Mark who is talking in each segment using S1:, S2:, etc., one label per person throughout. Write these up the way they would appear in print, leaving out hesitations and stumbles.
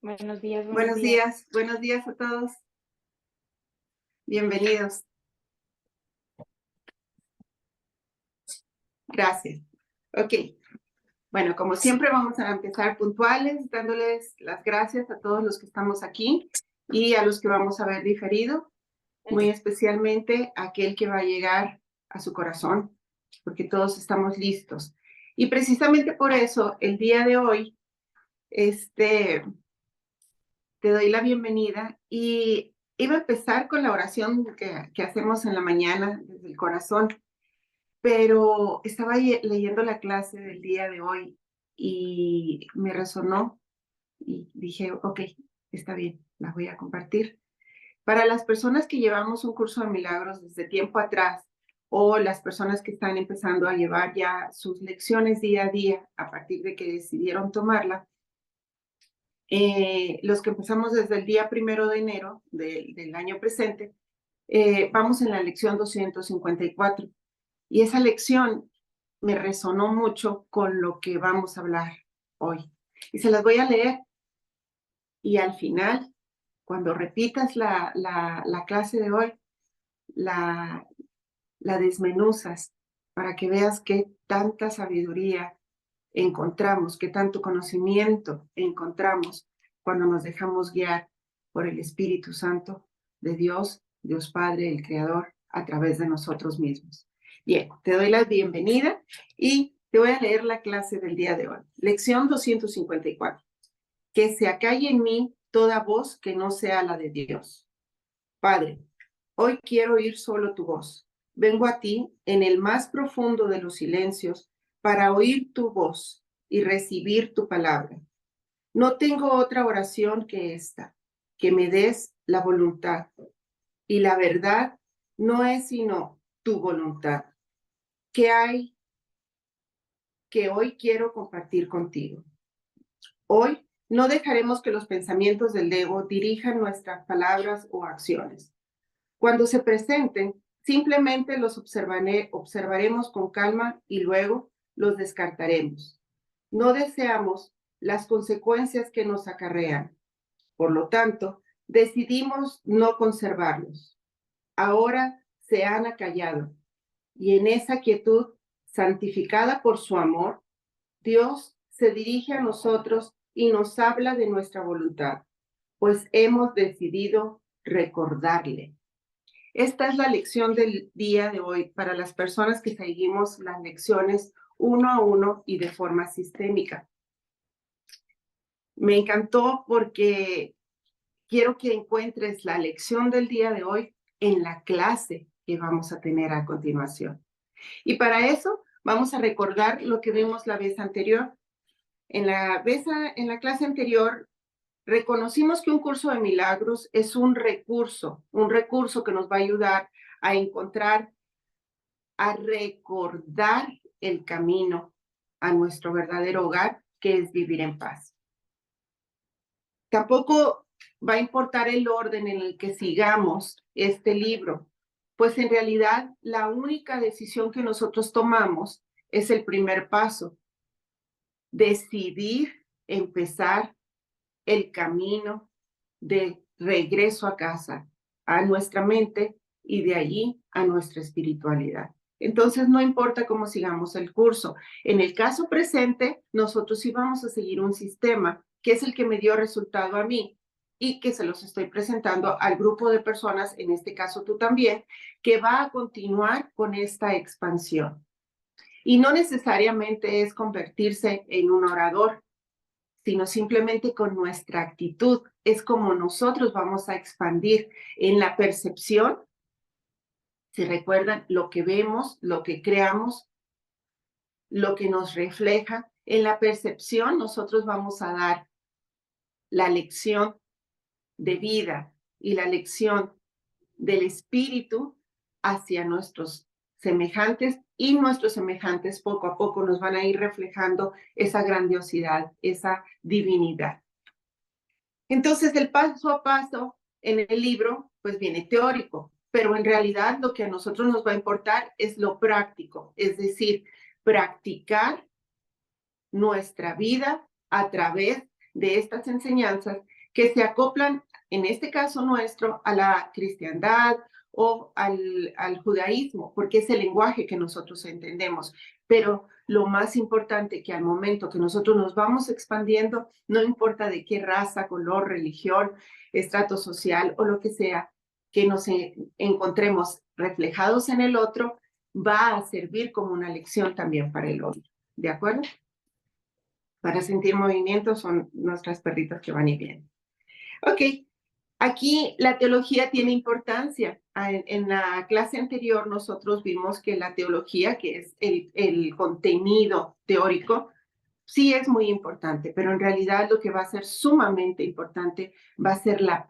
S1: Buenos días, buenos días.
S2: Buenos días a todos. Bienvenidos. Gracias. Ok. Bueno, como siempre vamos a empezar puntuales, dándoles las gracias a todos los que estamos aquí y a los que vamos a ver diferido, muy especialmente a aquel que va a llegar a su corazón, porque todos estamos listos. Y precisamente por eso, el día de hoy, te doy la bienvenida y iba a empezar con la oración que hacemos en la mañana desde el corazón, pero estaba leyendo la clase del día de hoy y me resonó y dije, ok, está bien, la voy a compartir. Para las personas que llevamos un curso de milagros desde tiempo atrás o las personas que están empezando a llevar ya sus lecciones día a día a partir de que decidieron tomarla, los que empezamos desde el día 1 de enero del año presente, vamos en la lección 254. Y esa lección me resonó mucho con lo que vamos a hablar hoy. Y se las voy a leer. Y al final, cuando repitas la clase de hoy, la, la desmenuzas para que veas qué tanta sabiduría encontramos, qué tanto conocimiento encontramos cuando nos dejamos guiar por el Espíritu Santo de Dios, Dios Padre, el Creador, a través de nosotros mismos. Bien, te doy la bienvenida y te voy a leer la clase del día de hoy. Lección 254. Que se acalle en mí toda voz que no sea la de Dios. Padre, hoy quiero oír solo tu voz. Vengo a ti en el más profundo de los silencios para oír tu voz y recibir tu palabra. No tengo otra oración que esta, que me des la voluntad. Y la verdad no es sino tu voluntad, que hay que hoy quiero compartir contigo. Hoy no dejaremos que los pensamientos del ego dirijan nuestras palabras o acciones. Cuando se presenten, simplemente los observaremos con calma y luego los descartaremos. No deseamos las consecuencias que nos acarrean. Por lo tanto, decidimos no conservarlos. Ahora se han acallado y en esa quietud, santificada por su amor, Dios se dirige a nosotros y nos habla de nuestra voluntad, pues hemos decidido recordarle. Esta es la lección del día de hoy para las personas que seguimos las lecciones uno a uno y de forma sistémica. Me encantó porque quiero que encuentres la lección del día de hoy en la clase que vamos a tener a continuación. Y para eso vamos a recordar lo que vimos la vez anterior. En la clase anterior reconocimos que un curso de milagros es un recurso que nos va a ayudar a encontrar, a recordar el camino a nuestro verdadero hogar, que es vivir en paz. Tampoco va a importar el orden en el que sigamos este libro, pues en realidad la única decisión que nosotros tomamos es el primer paso, decidir empezar el camino de regreso a casa, a nuestra mente y de allí a nuestra espiritualidad. Entonces, no importa cómo sigamos el curso. En el caso presente, nosotros sí vamos a seguir un sistema que es el que me dio resultado a mí y que se los estoy presentando al grupo de personas, en este caso tú también, que va a continuar con esta expansión. Y no necesariamente es convertirse en un orador, sino simplemente con nuestra actitud. Es como nosotros vamos a expandir en la percepción. Si recuerdan, lo que vemos, lo que creamos, lo que nos refleja, en la percepción nosotros vamos a dar la lección de vida y la lección del espíritu hacia nuestros semejantes, y nuestros semejantes poco a poco nos van a ir reflejando esa grandiosidad, esa divinidad. Entonces, el paso a paso en el libro, pues viene teórico, pero en realidad lo que a nosotros nos va a importar es lo práctico, es decir, practicar nuestra vida a través de estas enseñanzas que se acoplan, en este caso nuestro, a la cristiandad o al judaísmo, porque es el lenguaje que nosotros entendemos. Pero lo más importante que al momento que nosotros nos vamos expandiendo, no importa de qué raza, color, religión, estrato social o lo que sea, que nos encontremos reflejados en el otro, va a servir como una lección también para el otro. ¿De acuerdo? Para sentir movimiento son nuestras perritas que van y vienen. Ok, aquí la teología tiene importancia. En la clase anterior nosotros vimos que la teología, que es el contenido teórico, sí es muy importante, pero en realidad lo que va a ser sumamente importante va a ser la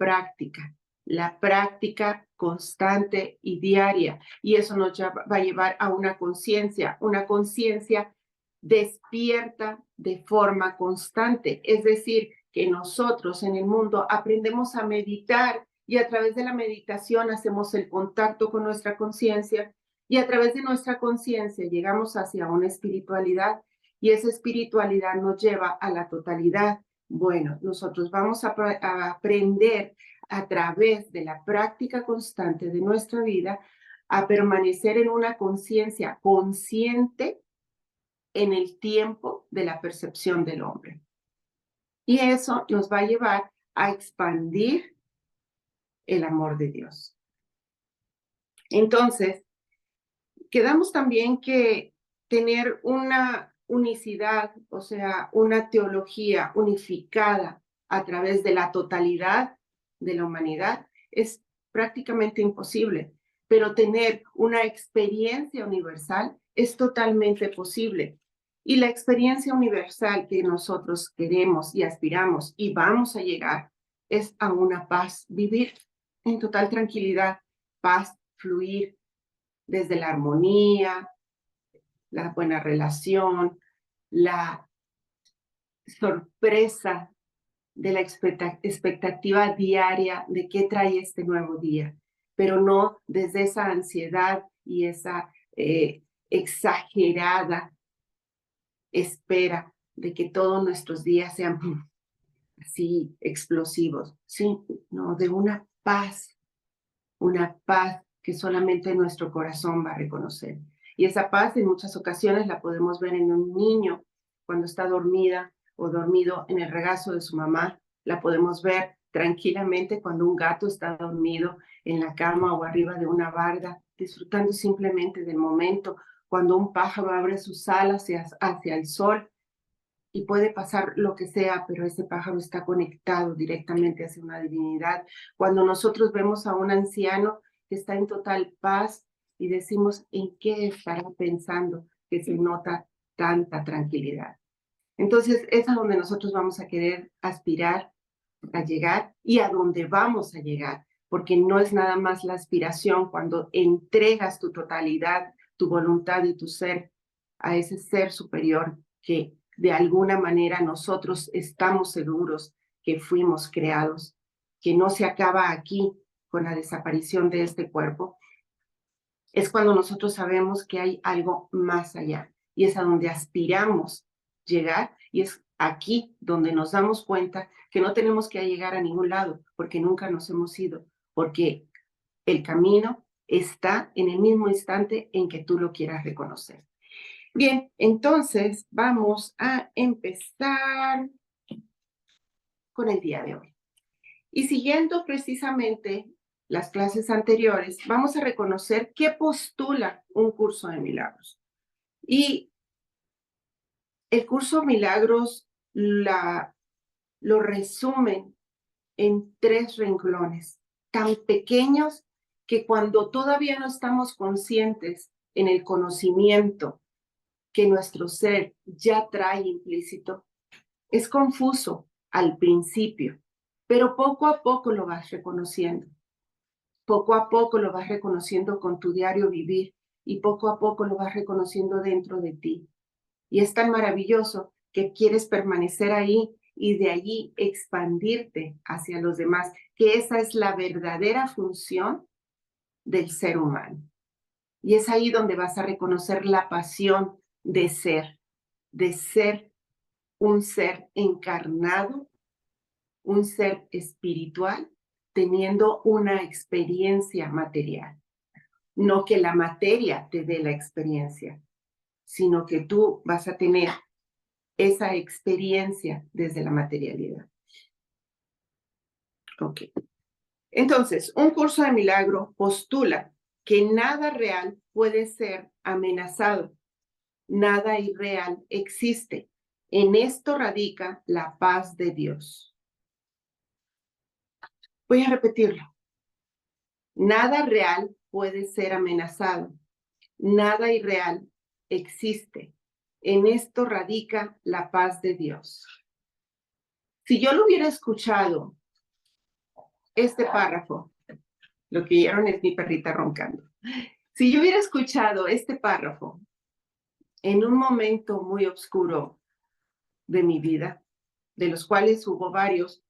S2: práctica constante y diaria. Y eso nos va a llevar a una conciencia despierta de forma constante. Es decir, que nosotros en el mundo aprendemos a meditar y a través de la meditación hacemos el contacto con nuestra conciencia y a través de nuestra conciencia llegamos hacia una espiritualidad y esa espiritualidad nos lleva a la totalidad. Bueno, nosotros vamos a aprender a través de la práctica constante de nuestra vida a permanecer en una conciencia consciente en el tiempo de la percepción del hombre. Y eso nos va a llevar a expandir el amor de Dios. Entonces, quedamos también que tener una unicidad, o sea, una teología unificada a través de la totalidad de la humanidad es prácticamente imposible, pero tener una experiencia universal es totalmente posible. Y la experiencia universal que nosotros queremos y aspiramos y vamos a llegar es a una paz, vivir en total tranquilidad, paz, fluir desde la armonía, la buena relación, la sorpresa de la expectativa diaria de qué trae este nuevo día, pero no desde esa ansiedad y esa exagerada espera de que todos nuestros días sean así explosivos, sí, no, de una paz que solamente nuestro corazón va a reconocer. Y esa paz en muchas ocasiones la podemos ver en un niño cuando está dormida o dormido en el regazo de su mamá, la podemos ver tranquilamente cuando un gato está dormido en la cama o arriba de una barda, disfrutando simplemente del momento, cuando un pájaro abre sus alas hacia el sol y puede pasar lo que sea, pero ese pájaro está conectado directamente hacia una divinidad. Cuando nosotros vemos a un anciano que está en total paz y decimos, ¿en qué estará pensando que se nota tanta tranquilidad? Entonces, es a donde nosotros vamos a querer aspirar a llegar y a donde vamos a llegar, porque no es nada más la aspiración cuando entregas tu totalidad, tu voluntad y tu ser a ese ser superior que de alguna manera nosotros estamos seguros que fuimos creados, que no se acaba aquí con la desaparición de este cuerpo, es cuando nosotros sabemos que hay algo más allá y es a donde aspiramos llegar y es aquí donde nos damos cuenta que no tenemos que llegar a ningún lado porque nunca nos hemos ido, porque el camino está en el mismo instante en que tú lo quieras reconocer. Bien, entonces vamos a empezar con el día de hoy. Y siguiendo precisamente las clases anteriores, vamos a reconocer qué postula un curso de milagros. Y el curso de milagros lo resumen en 3 renglones, tan pequeños que cuando todavía no estamos conscientes en el conocimiento que nuestro ser ya trae implícito, es confuso al principio, pero poco a poco lo vas reconociendo. Poco a poco lo vas reconociendo con tu diario vivir y poco a poco lo vas reconociendo dentro de ti. Y es tan maravilloso que quieres permanecer ahí y de allí expandirte hacia los demás, que esa es la verdadera función del ser humano. Y es ahí donde vas a reconocer la pasión de ser un ser encarnado un ser espiritual teniendo una experiencia material. No que la materia te dé la experiencia, sino que tú vas a tener esa experiencia desde la materialidad. Ok. Entonces, un curso de milagro postula que nada real puede ser amenazado, nada irreal existe. En esto radica la paz de Dios. Voy a repetirlo. Nada real puede ser amenazado, nada irreal existe. En esto radica la paz de Dios. Si yo lo hubiera escuchado, este párrafo, lo que oyeron es mi perrita roncando. Si yo hubiera escuchado este párrafo en un momento muy oscuro de mi vida, de los cuales hubo varios,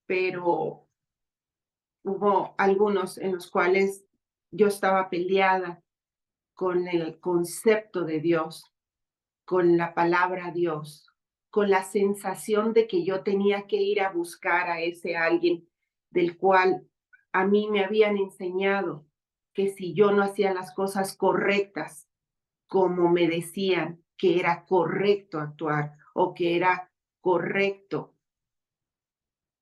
S2: pero hubo algunos en los cuales yo estaba peleada con el concepto de Dios, con la palabra Dios, con la sensación de que yo tenía que ir a buscar a ese alguien del cual a mí me habían enseñado que si yo no hacía las cosas correctas, como me decían que era correcto actuar o que era correcto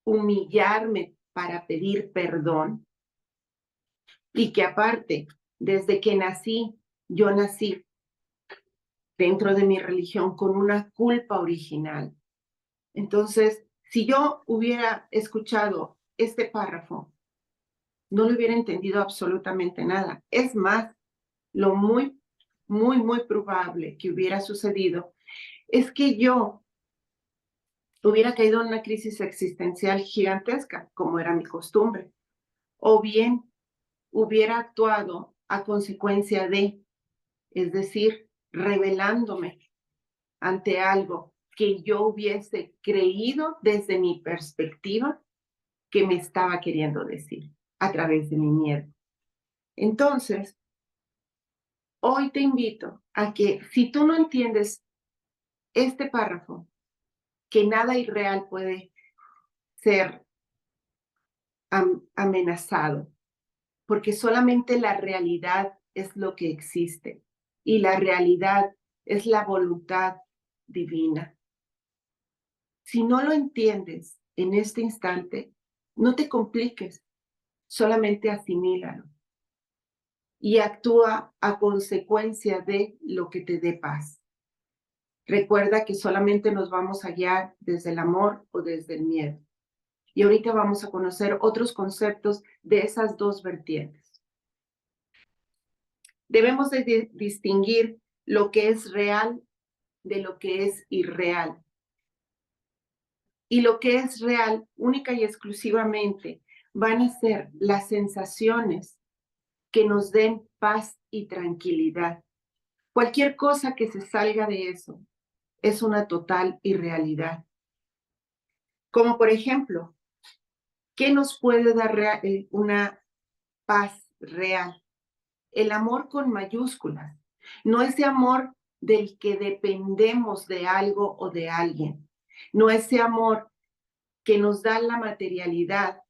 S2: humillarme para pedir perdón, y que aparte, desde que nací, yo nací dentro de mi religión con una culpa original. Entonces, si yo hubiera escuchado este párrafo, no le hubiera entendido absolutamente nada. Es más, lo muy probable que hubiera sucedido es que yo hubiera caído en una crisis existencial gigantesca, como era mi costumbre, o bien hubiera actuado a consecuencia de, es decir, rebelándome ante algo que yo hubiese creído desde mi perspectiva que me estaba queriendo decir a través de mi miedo. Entonces, hoy te invito a que si tú no entiendes este párrafo, que nada irreal puede ser amenazado, porque solamente la realidad es lo que existe y la realidad es la voluntad divina. Si no lo entiendes en este instante, no te compliques, solamente asimílalo y actúa a consecuencia de lo que te dé paz. Recuerda que solamente nos vamos a guiar desde el amor o desde el miedo. Y ahorita vamos a conocer otros conceptos de esas dos vertientes. Debemos de distinguir lo que es real de lo que es irreal. Y lo que es real, única y exclusivamente, van a ser las sensaciones que nos den paz y tranquilidad. Cualquier cosa que se salga de eso es una total irrealidad. Como por ejemplo, ¿qué nos puede dar una paz real? El amor con mayúsculas, no ese amor del que dependemos de algo o de alguien, no ese amor que nos da la materialidad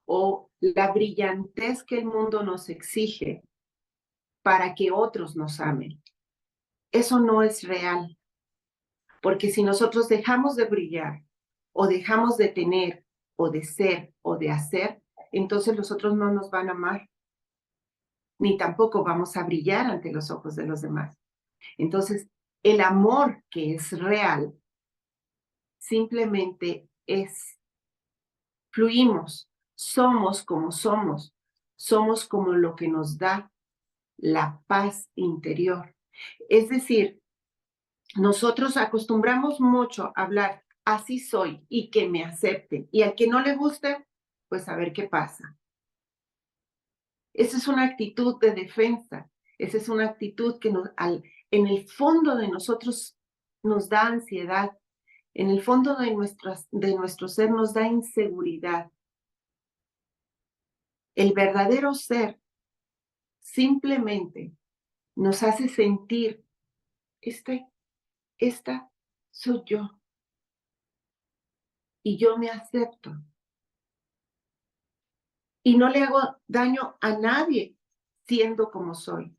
S2: o la brillantez que el mundo nos exige para que otros nos amen. Eso no es real, porque si nosotros dejamos de brillar o dejamos de tener o de ser o de hacer, entonces los otros no nos van a amar, ni tampoco vamos a brillar ante los ojos de los demás. Entonces, el amor que es real simplemente es, fluimos, somos como lo que nos da la paz interior. Es decir, nosotros acostumbramos mucho a hablar, así soy, y que me acepten, y al que no le guste, pues a ver qué pasa. Esa es una actitud de defensa, esa es una actitud que en el fondo de nosotros nos da ansiedad, en el fondo de nuestro ser nos da inseguridad. El verdadero ser simplemente nos hace sentir, esta soy yo. y yo me acepto. Y no le hago daño a nadie siendo como soy.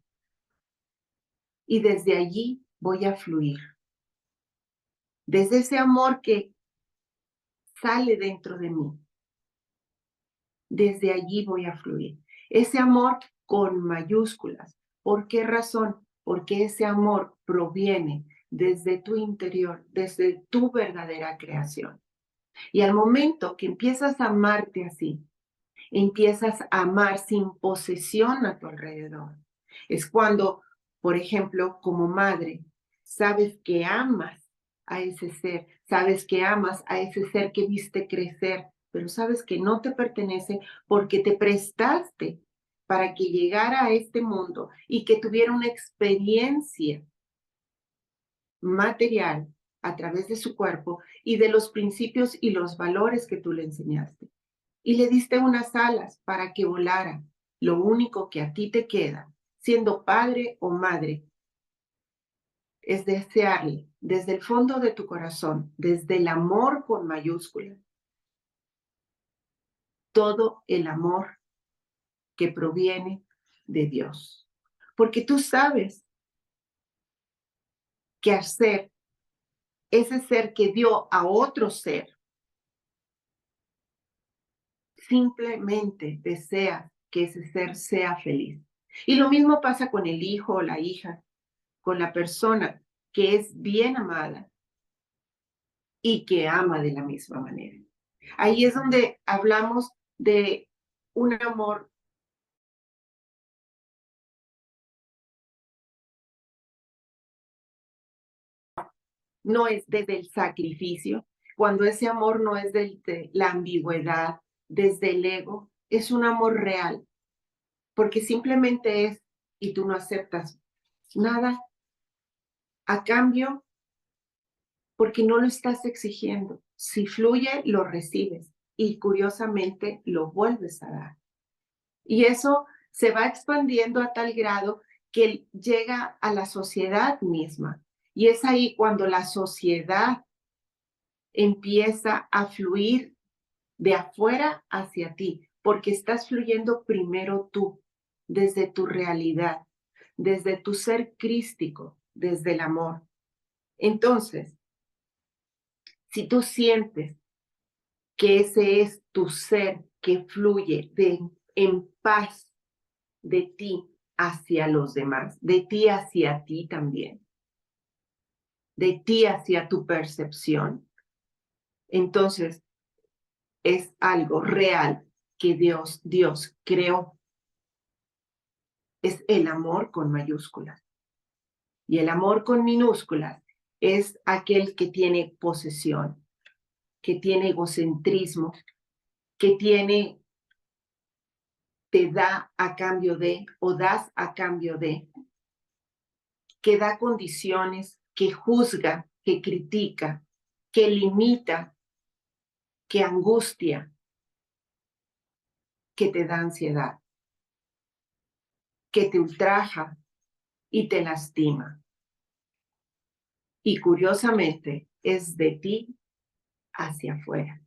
S2: Y desde allí voy a fluir. Desde ese amor que sale dentro de mí. Desde allí voy a fluir. Ese amor con mayúsculas. ¿Por qué razón? Porque ese amor proviene desde tu interior, desde tu verdadera creación. Y al momento que empiezas a amarte así, empiezas a amar sin posesión a tu alrededor. Es cuando, por ejemplo, como madre, sabes que amas a ese ser, sabes que amas a ese ser que viste crecer, pero sabes que no te pertenece porque te prestaste para que llegara a este mundo y que tuviera una experiencia material a través de su cuerpo y de los principios y los valores que tú le enseñaste. Y le diste unas alas para que volara. Lo único que a ti te queda, siendo padre o madre, es desearle desde el fondo de tu corazón, desde el amor con mayúsculas, todo el amor que proviene de Dios. Porque tú sabes que al ser ese ser que dio a otro ser, simplemente desea que ese ser sea feliz. Y lo mismo pasa con el hijo o la hija, con la persona que es bien amada y que ama de la misma manera. Ahí es donde hablamos de un amor no es desde el sacrificio, cuando ese amor no es desde la ambigüedad, desde el ego, es un amor real, porque simplemente es y tú no aceptas nada a cambio porque no lo estás exigiendo. Si fluye, lo recibes y curiosamente lo vuelves a dar. Y eso se va expandiendo a tal grado que llega a la sociedad misma. Y es ahí cuando la sociedad empieza a fluir de afuera hacia ti, porque estás fluyendo primero tú, desde tu realidad, desde tu ser crístico, desde el amor. Entonces, si tú sientes que ese es tu ser que fluye en paz de ti hacia los demás, de ti hacia ti también, de ti hacia tu percepción, entonces es algo real que Dios creó. Es el amor con mayúsculas. Y el amor con minúsculas es aquel que tiene posesión, que tiene egocentrismo, que te da a cambio de, o das a cambio de, que da condiciones, que juzga, que critica, que limita, que angustia, que te da ansiedad, que te ultraja y te lastima. Y curiosamente es de ti hacia afuera.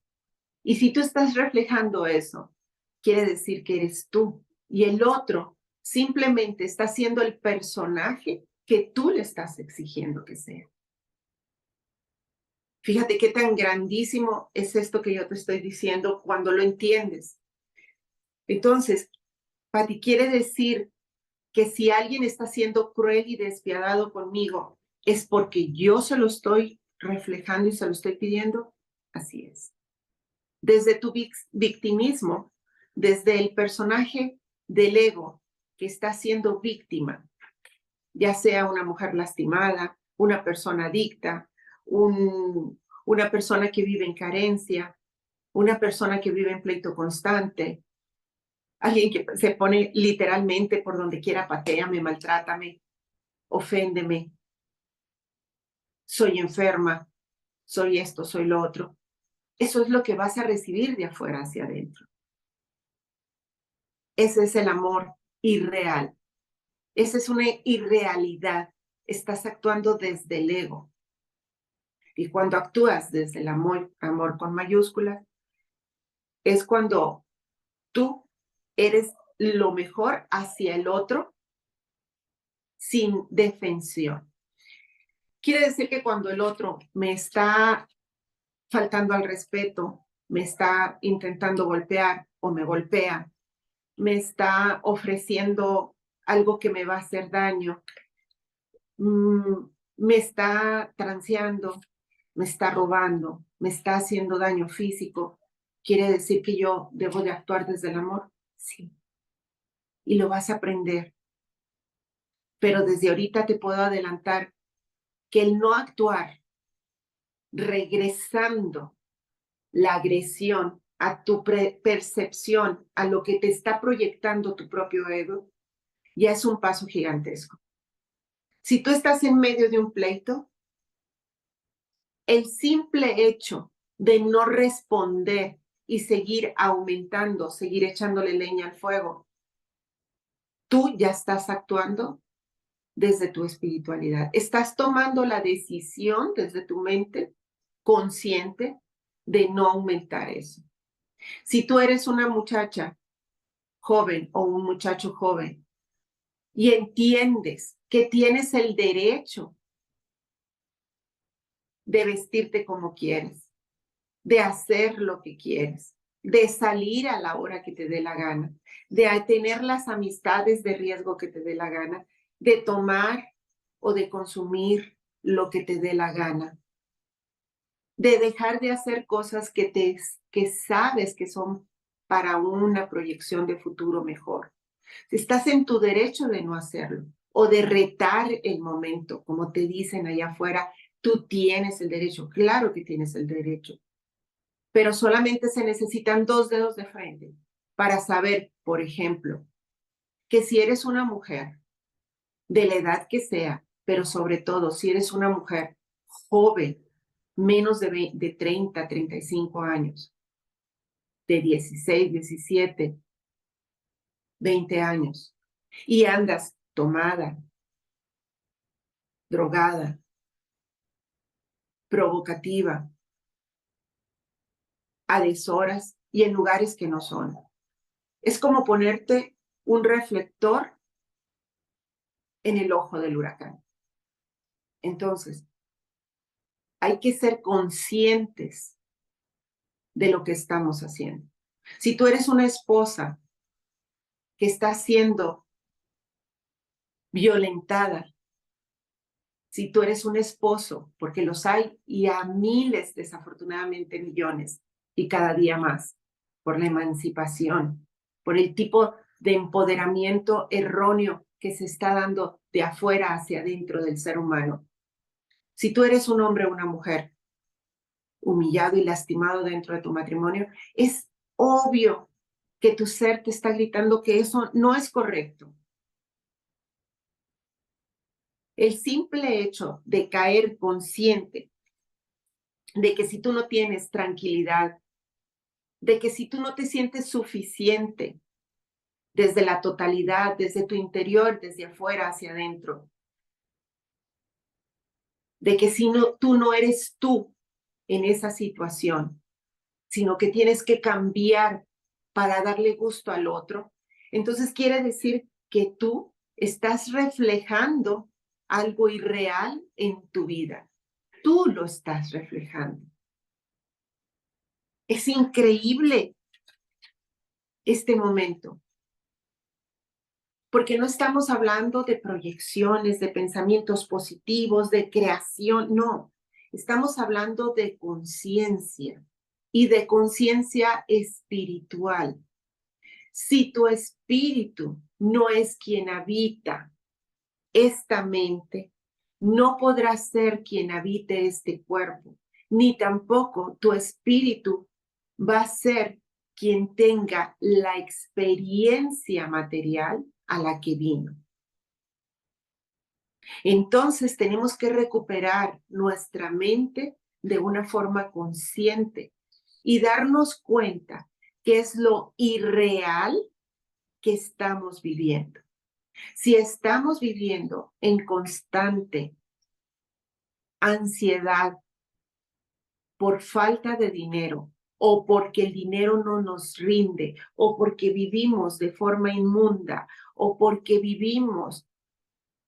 S2: Y si tú estás reflejando eso, quiere decir que eres tú. Y el otro simplemente está siendo el personaje que tú le estás exigiendo que sea. Fíjate qué tan grandísimo es esto que yo te estoy diciendo cuando lo entiendes. Entonces, Pati, quiere decir que si alguien está siendo cruel y despiadado conmigo, ¿es porque yo se lo estoy reflejando y se lo estoy pidiendo? Así es. Desde tu victimismo, desde el personaje del ego que está siendo víctima, ya sea una mujer lastimada, una persona adicta, una persona que vive en carencia, una persona que vive en pleito constante, alguien que se pone literalmente por donde quiera, patéame, maltrátame, oféndeme, soy enferma, soy esto, soy lo otro. Eso es lo que vas a recibir de afuera hacia adentro. Ese es el amor irreal. Esa es una irrealidad. Estás actuando desde el ego. Y cuando actúas desde el amor, amor con mayúsculas, es cuando tú eres lo mejor hacia el otro sin defensión. Quiere decir que cuando el otro me está faltando al respeto, me está intentando golpear o me golpea, me está ofreciendo algo que me va a hacer daño, me está transeando, me está robando, me está haciendo daño físico, ¿quiere decir que yo debo de actuar desde el amor? Sí. Y lo vas a aprender. Pero desde ahorita te puedo adelantar que el no actuar regresando la agresión a tu percepción, a lo que te está proyectando tu propio ego, ya es un paso gigantesco. Si tú estás en medio de un pleito, el simple hecho de no responder y seguir aumentando, seguir echándole leña al fuego, tú ya estás actuando desde tu espiritualidad. Estás tomando la decisión desde tu mente consciente de no aumentar eso. Si tú eres una muchacha joven o un muchacho joven y entiendes que tienes el derecho de vestirte como quieres, de hacer lo que quieres, de salir a la hora que te dé la gana, de tener las amistades de riesgo que te dé la gana, de tomar o de consumir lo que te dé la gana, de dejar de hacer cosas que sabes que son para una proyección de futuro mejor. Estás en tu derecho de no hacerlo o de retar el momento, como te dicen allá afuera, tú tienes el derecho, claro que tienes el derecho, pero solamente se necesitan 2 dedos de frente para saber, por ejemplo, que si eres una mujer de la edad que sea, pero sobre todo si eres una mujer joven, menos de 30, 35 años, de 16, 17, 20 años, y andas tomada, drogada, provocativa, a deshoras y en lugares que no son. Es como ponerte un reflector en el ojo del huracán. Entonces, hay que ser conscientes de lo que estamos haciendo. Si tú eres una esposa que está siendo violentada, si tú eres un esposo, porque los hay y a miles, desafortunadamente millones, y cada día más, por la emancipación, por el tipo de empoderamiento erróneo que se está dando de afuera hacia adentro del ser humano. Si tú eres un hombre o una mujer humillado y lastimado dentro de tu matrimonio, es obvio que tu ser te está gritando que eso no es correcto. El simple hecho de caer consciente de que si tú no tienes tranquilidad, de que si tú no te sientes suficiente desde la totalidad, desde tu interior, desde afuera hacia adentro, de que si no, tú no eres tú en esa situación, sino que tienes que cambiar para darle gusto al otro, entonces quiere decir que tú estás reflejando algo irreal en tu vida. Tú lo estás reflejando. Es increíble este momento, porque no estamos hablando de proyecciones, de pensamientos positivos, de creación, no. Estamos hablando de conciencia y de conciencia espiritual. Si tu espíritu no es quien habita esta mente, no podrás ser quien habite este cuerpo, ni tampoco tu espíritu va a ser quien tenga la experiencia material a la que vino. Entonces tenemos que recuperar nuestra mente de una forma consciente y darnos cuenta que es lo irreal que estamos viviendo. Si estamos viviendo en constante ansiedad, por falta de dinero, o porque el dinero no nos rinde, o porque vivimos de forma inmunda, o porque vivimos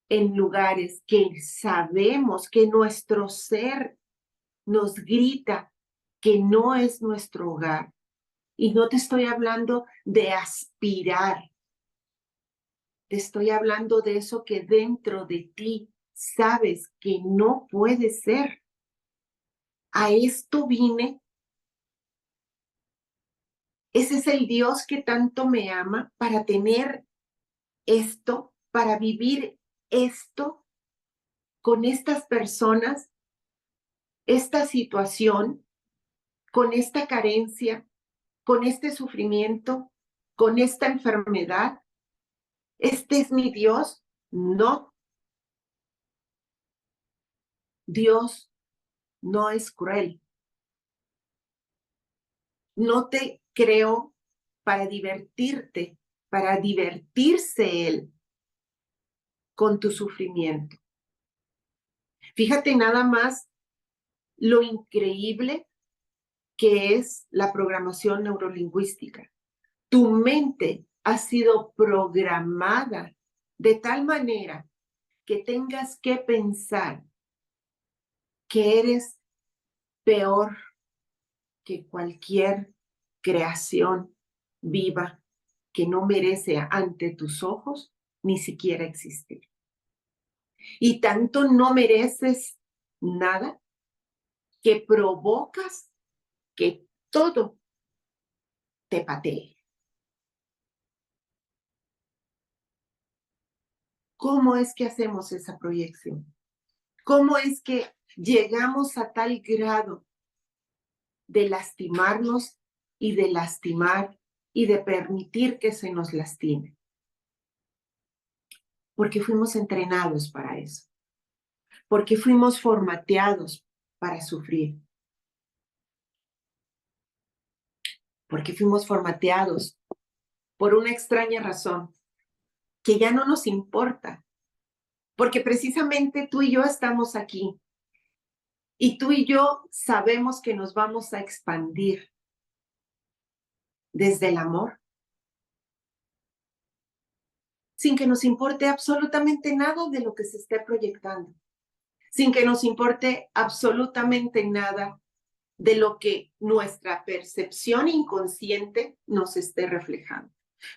S2: en lugares que sabemos que nuestro ser nos grita que no es nuestro hogar. Y no te estoy hablando de aspirar, te estoy hablando de eso que dentro de ti sabes que no puede ser. A esto vine. Ese es el Dios que tanto me ama para tener esto, para vivir esto con estas personas, esta situación, con esta carencia, con este sufrimiento, con esta enfermedad. ¿Este es mi Dios? No. Dios no es cruel. No te creo para divertirte, para divertirse Él con tu sufrimiento. Fíjate nada más lo increíble que es la programación neurolingüística. Tu mente ha sido programada de tal manera que tengas que pensar que eres peor que cualquier creación viva que no merece ante tus ojos ni siquiera existir. Y tanto no mereces nada que provocas que todo te patee. ¿Cómo es que hacemos esa proyección? ¿Cómo es que llegamos a tal grado de lastimarnos y de lastimar y de permitir que se nos lastime? Porque fuimos entrenados para eso, porque fuimos formateados para sufrir, porque fuimos formateados por una extraña razón que ya no nos importa, porque precisamente tú y yo estamos aquí y tú y yo sabemos que nos vamos a expandir desde el amor, sin que nos importe absolutamente nada de lo que se esté proyectando, sin que nos importe absolutamente nada de lo que nuestra percepción inconsciente nos esté reflejando.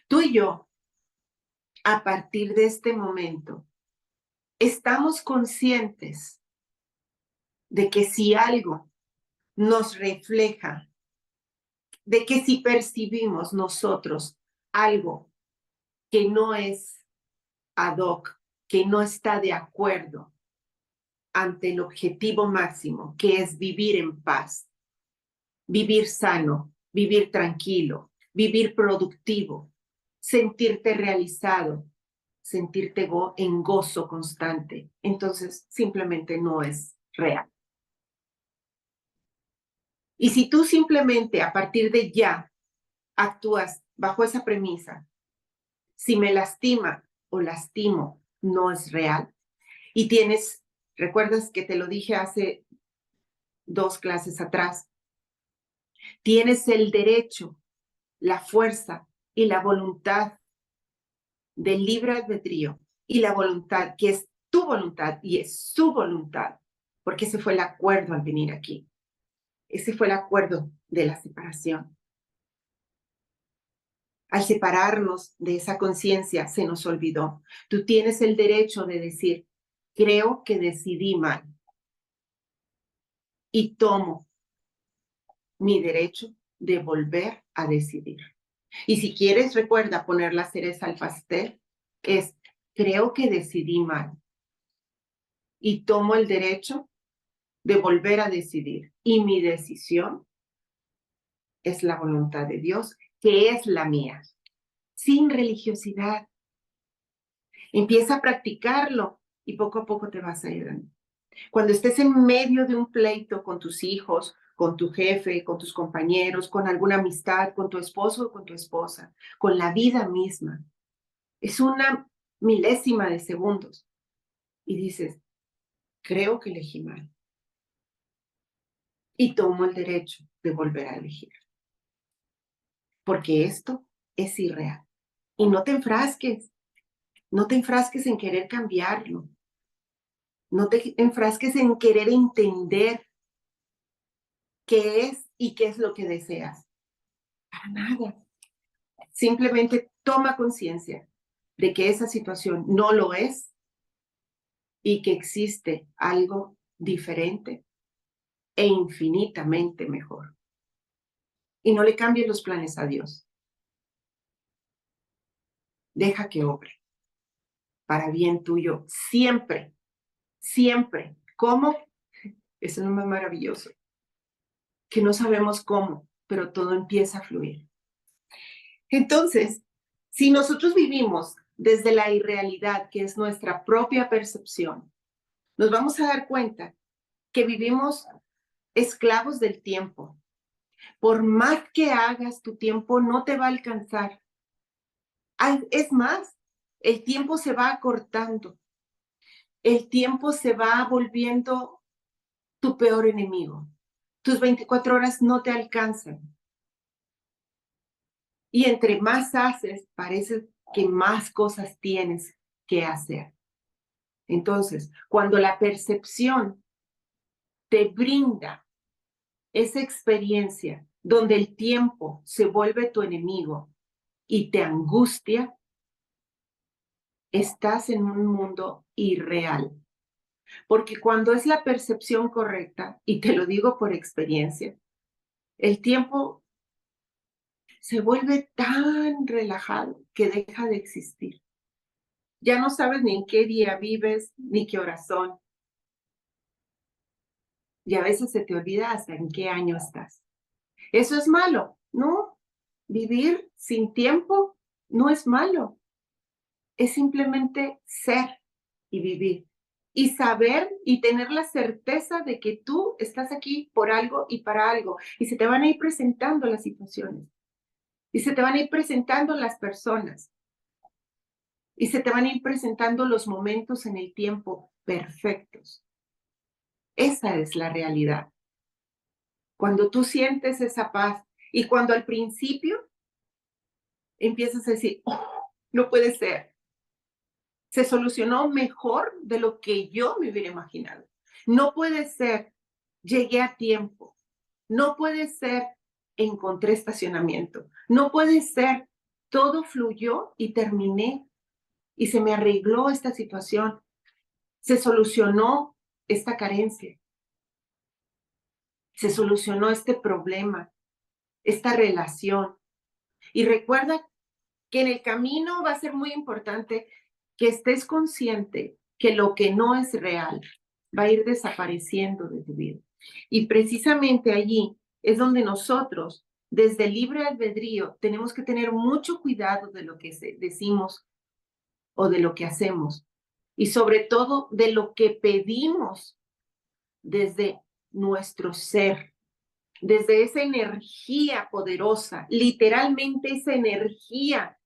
S2: Tú y yo, a partir de este momento, estamos conscientes de que si algo nos refleja, de que si percibimos nosotros algo que no es ad hoc, que no está de acuerdo ante el objetivo máximo, que es vivir en paz, vivir sano, vivir tranquilo, vivir productivo, sentirte realizado, sentirte en gozo constante. Entonces, simplemente no es real. Y si tú simplemente a partir de ya actúas bajo esa premisa, si me lastima o lastimo, no es real, y tienes, recuerdas que te lo dije hace 2 clases atrás, tienes el derecho, la fuerza y la voluntad del libre albedrío y la voluntad que es tu voluntad y es su voluntad, porque ese fue el acuerdo al venir aquí. Ese fue el acuerdo de la separación. Al separarnos de esa conciencia se nos olvidó. Tú tienes el derecho de decir, creo que decidí mal y tomo mi derecho de volver a decidir. Y si quieres, recuerda poner la cereza al pastel, es creo que decidí mal y tomo el derecho de volver a decidir. Y mi decisión es la voluntad de Dios, que es la mía, sin religiosidad. Empieza a practicarlo y poco a poco te vas a ir dando. Cuando estés en medio de un pleito con tus hijos, con tu jefe, con tus compañeros, con alguna amistad, con tu esposo o con tu esposa, con la vida misma, es una milésima de segundos. Y dices, creo que elegí mal. y tomo el derecho de volver a elegir. Porque esto es irreal. Y no te enfrasques en querer cambiarlo. No te enfrasques en querer entender qué es y qué es lo que deseas. Para nada. Simplemente toma conciencia de que esa situación no lo es y que existe algo diferente e infinitamente mejor. Y no le cambies los planes a Dios. Deja que obre para bien tuyo siempre, siempre. ¿Cómo? Eso es lo más maravilloso. Que no sabemos cómo, pero todo empieza a fluir. Entonces, si nosotros vivimos desde la irrealidad, que es nuestra propia percepción, nos vamos a dar cuenta que vivimos esclavos del tiempo. Por más que hagas, tu tiempo no te va a alcanzar. Es más, el tiempo se va acortando. El tiempo se va volviendo tu peor enemigo. Tus 24 horas no te alcanzan. Y entre más haces, parece que más cosas tienes que hacer. Entonces, cuando la percepción te brinda esa experiencia donde el tiempo se vuelve tu enemigo y te angustia, estás en un mundo irreal. Porque cuando es la percepción correcta, y te lo digo por experiencia, el tiempo se vuelve tan relajado que deja de existir. Ya no sabes ni en qué día vives, ni qué horas son. Y a veces se te olvida hasta en qué año estás. ¿Eso es malo? No. Vivir sin tiempo no es malo. Es simplemente ser y vivir. Y saber y tener la certeza de que tú estás aquí por algo y para algo. Y se te van a ir presentando las situaciones. Y se te van a ir presentando las personas. Y se te van a ir presentando los momentos en el tiempo perfectos. Esa es la realidad. Cuando tú sientes esa paz y cuando al principio empiezas a decir, oh, no puede ser, se solucionó mejor de lo que yo me hubiera imaginado. No puede ser, llegué a tiempo. No puede ser, encontré estacionamiento. No puede ser, todo fluyó y terminé y se me arregló esta situación. Se solucionó esta carencia. Se solucionó este problema, esta relación. Y recuerda que en el camino va a ser muy importante que estés consciente que lo que no es real va a ir desapareciendo de tu vida. Y precisamente allí es donde nosotros, desde el libre albedrío, tenemos que tener mucho cuidado de lo que decimos o de lo que hacemos. Y sobre todo de lo que pedimos desde nuestro ser, desde esa energía poderosa, literalmente esa energía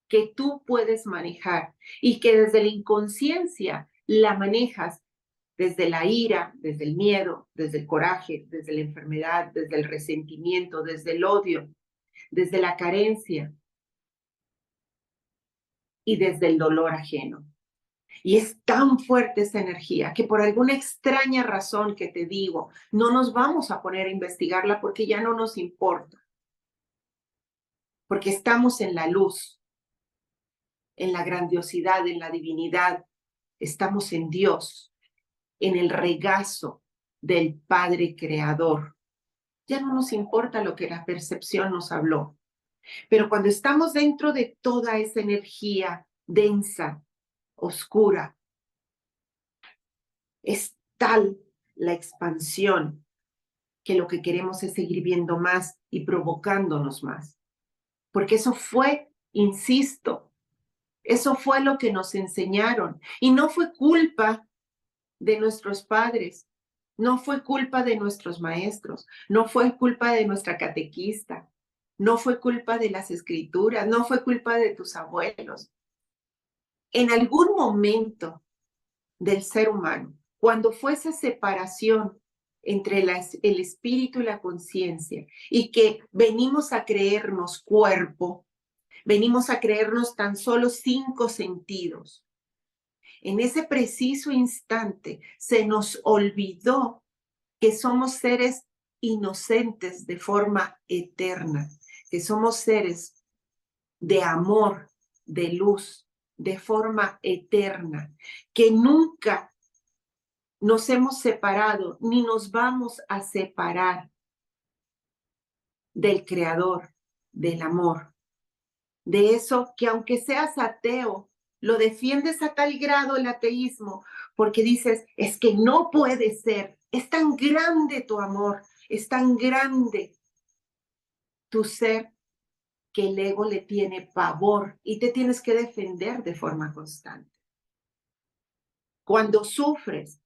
S2: que tú puedes manejar y que desde la inconsciencia la manejas desde la ira, desde el miedo, desde el coraje, desde la enfermedad, desde el resentimiento, desde el odio, desde la carencia y desde el dolor ajeno. Y es tan fuerte esa energía que por alguna extraña razón que te digo, no nos vamos a poner a investigarla porque ya no nos importa. Porque estamos en la luz, en la grandiosidad, en la divinidad. Estamos en Dios, en el regazo del Padre Creador. Ya no nos importa lo que la percepción nos habló. Pero cuando estamos dentro de toda esa energía densa, oscura, es tal la expansión que lo que queremos es seguir viendo más y provocándonos más. Porque eso fue, insisto, eso fue lo que nos enseñaron. Y no fue culpa de nuestros padres, no fue culpa de nuestros maestros, no fue culpa de nuestra catequista, no fue culpa de las escrituras, no fue culpa de tus abuelos. En algún momento del ser humano, cuando fue esa separación entre el espíritu y la conciencia, y que venimos a creernos cuerpo, venimos a creernos tan solo 5 sentidos. En ese preciso instante se nos olvidó que somos seres inocentes de forma eterna, que somos seres de amor, de luz, de forma eterna, que nunca nos hemos separado ni nos vamos a separar del Creador, del amor. De eso que aunque seas ateo, lo defiendes a tal grado el ateísmo, porque dices, es que no puede ser, es tan grande tu amor, es tan grande tu ser, que el ego le tiene pavor y te tienes que defender de forma constante. Cuando sufres,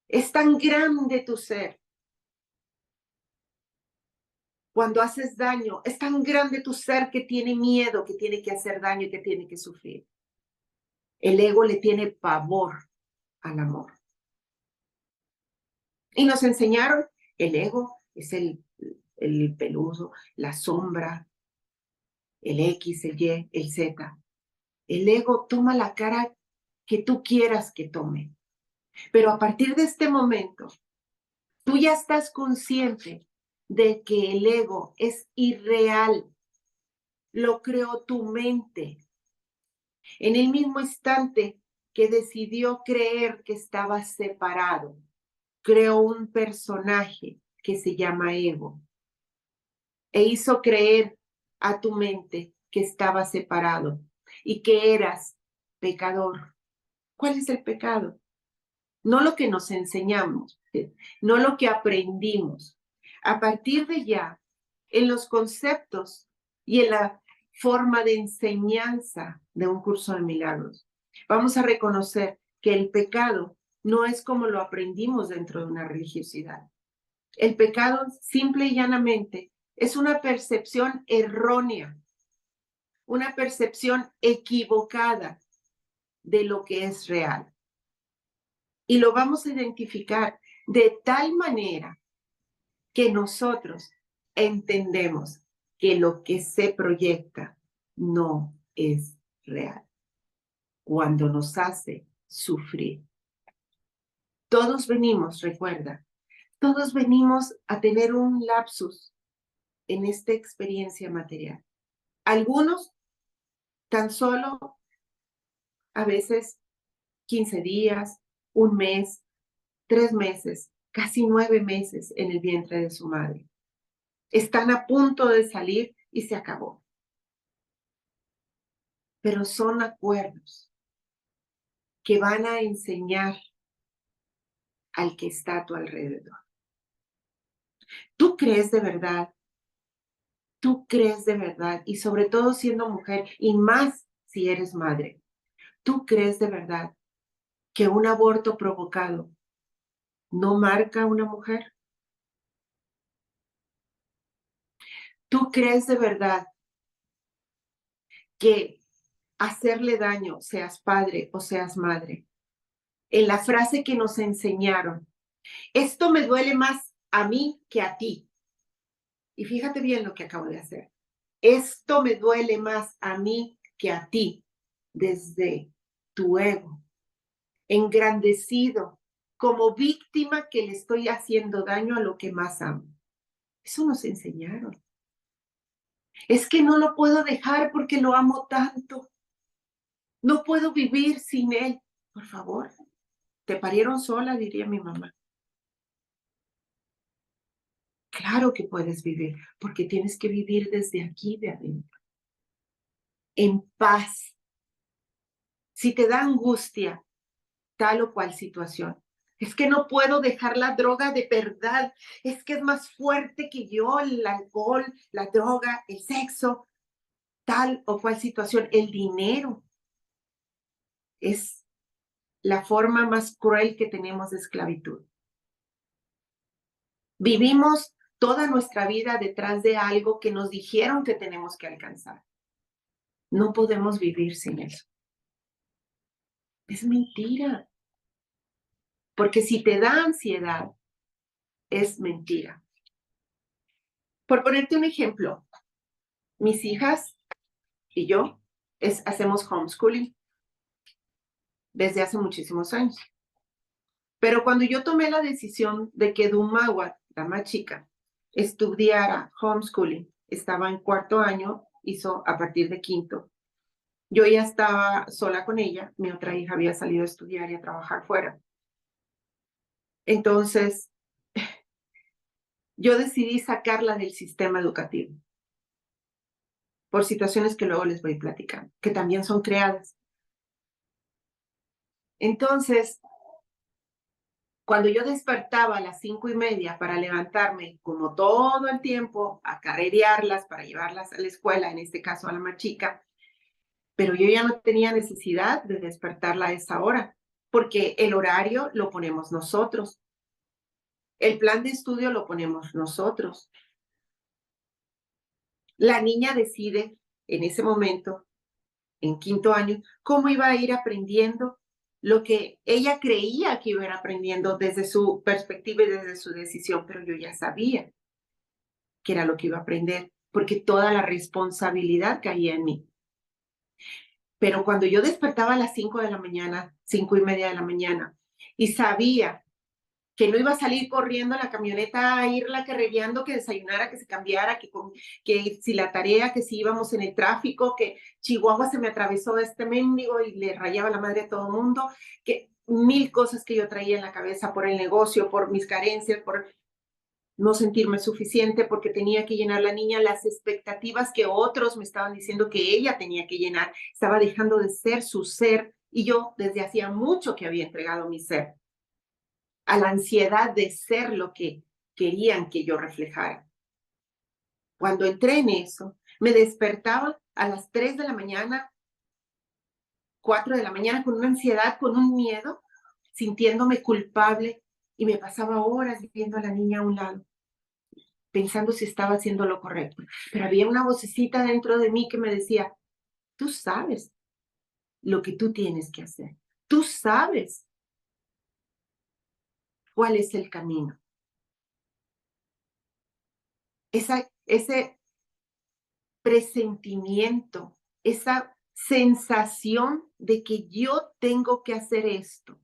S2: es tan grande tu ser. Cuando haces daño, es tan grande tu ser que tiene miedo, que tiene que hacer daño y que tiene que sufrir. El ego le tiene pavor al amor. Y nos enseñaron, el ego es el peludo, la sombra, el X, el Y, el Z. El ego toma la cara que tú quieras que tome. Pero a partir de este momento, tú ya estás consciente de que el ego es irreal. Lo creó tu mente. En el mismo instante que decidió creer que estaba separado, creó un personaje que se llama ego e hizo creer a tu mente que estaba separado y que eras pecador. ¿Cuál es el pecado? No lo que nos enseñamos, no lo que aprendimos. A partir de ya, en los conceptos y en la forma de enseñanza de un curso de milagros, vamos a reconocer que el pecado no es como lo aprendimos dentro de una religiosidad. El pecado, simple y llanamente, es una percepción errónea, una percepción equivocada de lo que es real. Y lo vamos a identificar de tal manera que nosotros entendemos que lo que se proyecta no es real, cuando nos hace sufrir. Todos venimos, recuerda, todos venimos a tener un lapsus en esta experiencia material. Algunos tan solo a veces 15 días, un mes, 3 meses, casi 9 meses en el vientre de su madre. Están a punto de salir y se acabó. Pero son acuerdos que van a enseñar al que está a tu alrededor. ¿Tú crees de verdad? ¿Tú crees de verdad? Y sobre todo siendo mujer, y más si eres madre, ¿tú crees de verdad que un aborto provocado no marca a una mujer? ¿Tú crees de verdad que hacerle daño, seas padre o seas madre, en la frase que nos enseñaron, esto me duele más a mí que a ti? Y fíjate bien lo que acabo de hacer. Esto me duele más a mí que a ti, desde tu ego, engrandecido, como víctima que le estoy haciendo daño a lo que más amo. Eso nos enseñaron. Es que no lo puedo dejar porque lo amo tanto. No puedo vivir sin él. Por favor, te parieron sola, diría mi mamá. Claro que puedes vivir, porque tienes que vivir desde aquí, de adentro, en paz. Si te da angustia tal o cual situación, es que no puedo dejar la droga de verdad, es que es más fuerte que yo, el alcohol, la droga, el sexo, tal o cual situación, el dinero es la forma más cruel que tenemos de esclavitud. Vivimos toda nuestra vida detrás de algo que nos dijeron que tenemos que alcanzar. No podemos vivir sin eso. Es mentira. Porque si te da ansiedad, es mentira. Por ponerte un ejemplo, mis hijas y yo hacemos homeschooling desde hace muchísimos años. Pero cuando yo tomé la decisión de que Dumawa, la más chica, estudiara homeschooling, estaba en 4º año, hizo a partir de 5º. Yo ya estaba sola con ella, mi otra hija había salido a estudiar y a trabajar fuera. Entonces, yo decidí sacarla del sistema educativo por situaciones que luego les voy platicando, que también son creadas. Entonces, cuando yo despertaba a las 5:30 para levantarme, como todo el tiempo, a carrerearlas para llevarlas a la escuela, en este caso a la más chica, pero yo ya no tenía necesidad de despertarla a esa hora, porque el horario lo ponemos nosotros. El plan de estudio lo ponemos nosotros. La niña decide en ese momento, en 5º año, cómo iba a ir aprendiendo lo que ella creía que iba a ir aprendiendo desde su perspectiva y desde su decisión, pero yo ya sabía que era lo que iba a aprender, porque toda la responsabilidad caía en mí. Pero cuando yo despertaba a las 5 de la mañana, 5:30 de la mañana, y sabía que no iba a salir corriendo a la camioneta a irla carrereando, que desayunara, que se cambiara, que si la tarea, que si íbamos en el tráfico, que Chihuahua se me atravesó este mendigo y le rayaba la madre a todo el mundo, que 1000 cosas que yo traía en la cabeza por el negocio, por mis carencias, por no sentirme suficiente, porque tenía que llenar la niña las expectativas que otros me estaban diciendo que ella tenía que llenar. Estaba dejando de ser su ser y yo desde hacía mucho que había entregado mi ser a la ansiedad de ser lo que querían que yo reflejara. Cuando entré en eso, me despertaba a las 3 de la mañana, 4 de la mañana, con una ansiedad, con un miedo, sintiéndome culpable, y me pasaba horas viendo a la niña a un lado, pensando si estaba haciendo lo correcto. Pero había una vocecita dentro de mí que me decía, tú sabes lo que tú tienes que hacer. Tú sabes cuál es el camino. Ese presentimiento, esa sensación de que yo tengo que hacer esto.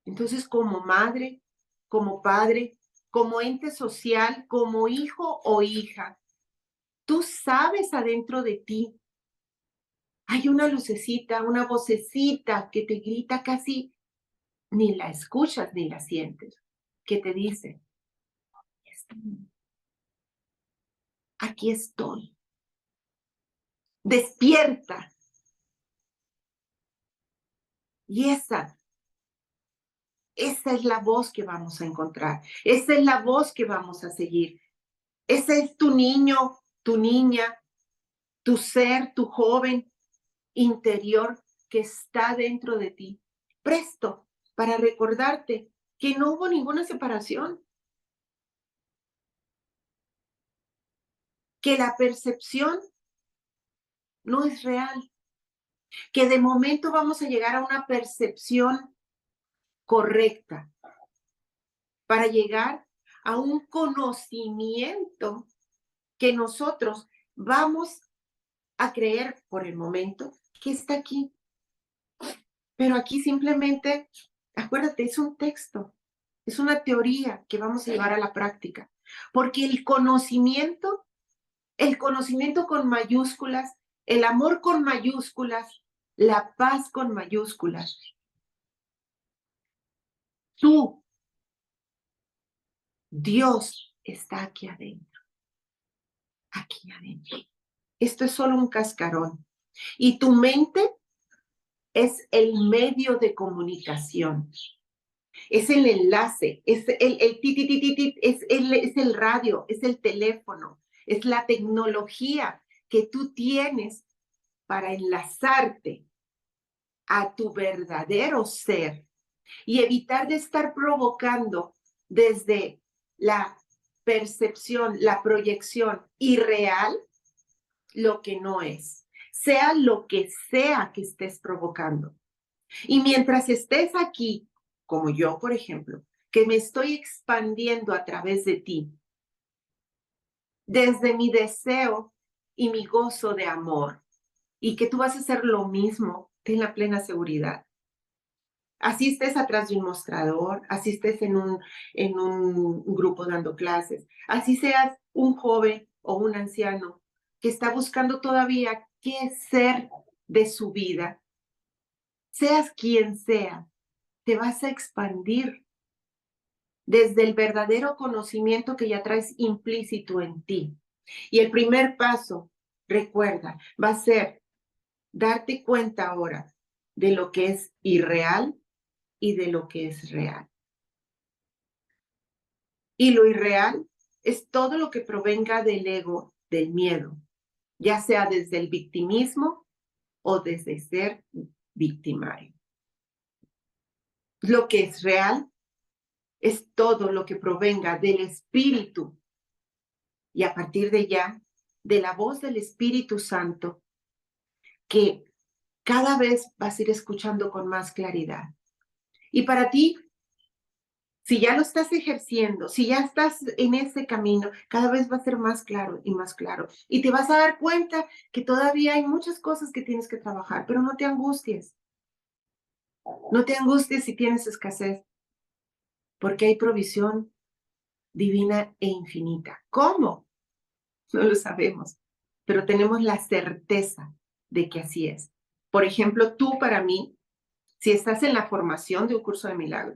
S2: Entonces, como madre, como padre, como ente social, como hijo o hija, tú sabes adentro de ti, hay una lucecita, una vocecita que te grita casi, ni la escuchas ni la sientes, que te dice, aquí estoy, despierta. Y esa es la voz que vamos a encontrar, esa es la voz que vamos a seguir. Ese es tu niño, tu niña, tu ser, tu joven interior que está dentro de ti, presto para recordarte que no hubo ninguna separación, que la percepción no es real, que de momento vamos a llegar a una percepción correcta para llegar a un conocimiento que nosotros vamos a creer por el momento que está aquí. Pero aquí simplemente, acuérdate, es un texto, es una teoría que vamos a llevar a la práctica. Porque el conocimiento con mayúsculas, el amor con mayúsculas, la paz con mayúsculas. Tú, Dios, está aquí adentro. Aquí adentro. Esto es solo un cascarón. Y tu mente es el medio de comunicación. Es el enlace, es es el radio, es el teléfono, es la tecnología que tú tienes para enlazarte a tu verdadero ser y evitar de estar provocando desde la percepción, la proyección irreal lo que no es, sea lo que sea que estés provocando. Y mientras estés aquí, como yo, por ejemplo, que me estoy expandiendo a través de ti, desde mi deseo y mi gozo de amor, y que tú vas a hacer lo mismo, ten la plena seguridad. Así estés atrás de un mostrador, así estés en un grupo dando clases, así seas un joven o un anciano que está buscando todavía qué ser de su vida, seas quien sea, te vas a expandir desde el verdadero conocimiento que ya traes implícito en ti. Y el primer paso, recuerda, va a ser darte cuenta ahora de lo que es irreal y de lo que es real. Y lo irreal es todo lo que provenga del ego, del miedo, ya sea desde el victimismo o desde ser victimario. Lo que es real es todo lo que provenga del espíritu y a partir de ya, de la voz del Espíritu Santo, que cada vez vas a ir escuchando con más claridad. Y para ti, si ya lo estás ejerciendo, si ya estás en ese camino, cada vez va a ser más claro y más claro. Y te vas a dar cuenta que todavía hay muchas cosas que tienes que trabajar, pero no te angusties. No te angusties si tienes escasez, porque hay provisión divina e infinita. ¿Cómo? No lo sabemos, pero tenemos la certeza de que así es. Por ejemplo, tú para mí, si estás en la formación de un curso de milagro,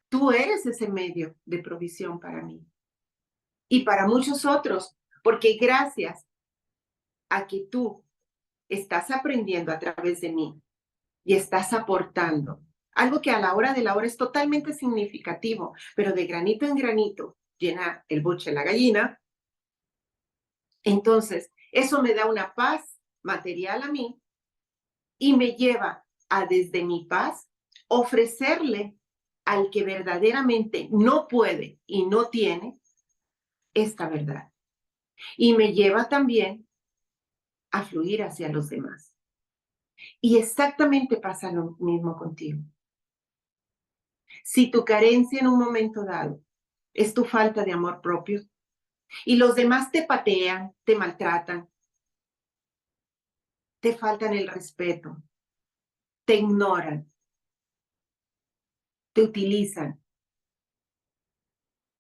S2: tú eres ese medio de provisión para mí y para muchos otros, porque gracias a que tú estás aprendiendo a través de mí y estás aportando algo que a la hora de la hora es totalmente significativo, pero de granito en granito llena el buche la gallina. Entonces, eso me da una paz material a mí y me lleva a desde mi paz ofrecerle al que verdaderamente no puede y no tiene esta verdad. Y me lleva también a fluir hacia los demás. Y exactamente pasa lo mismo contigo. Si tu carencia en un momento dado es tu falta de amor propio y los demás te patean, te maltratan, te faltan el respeto, te ignoran, te utilizan,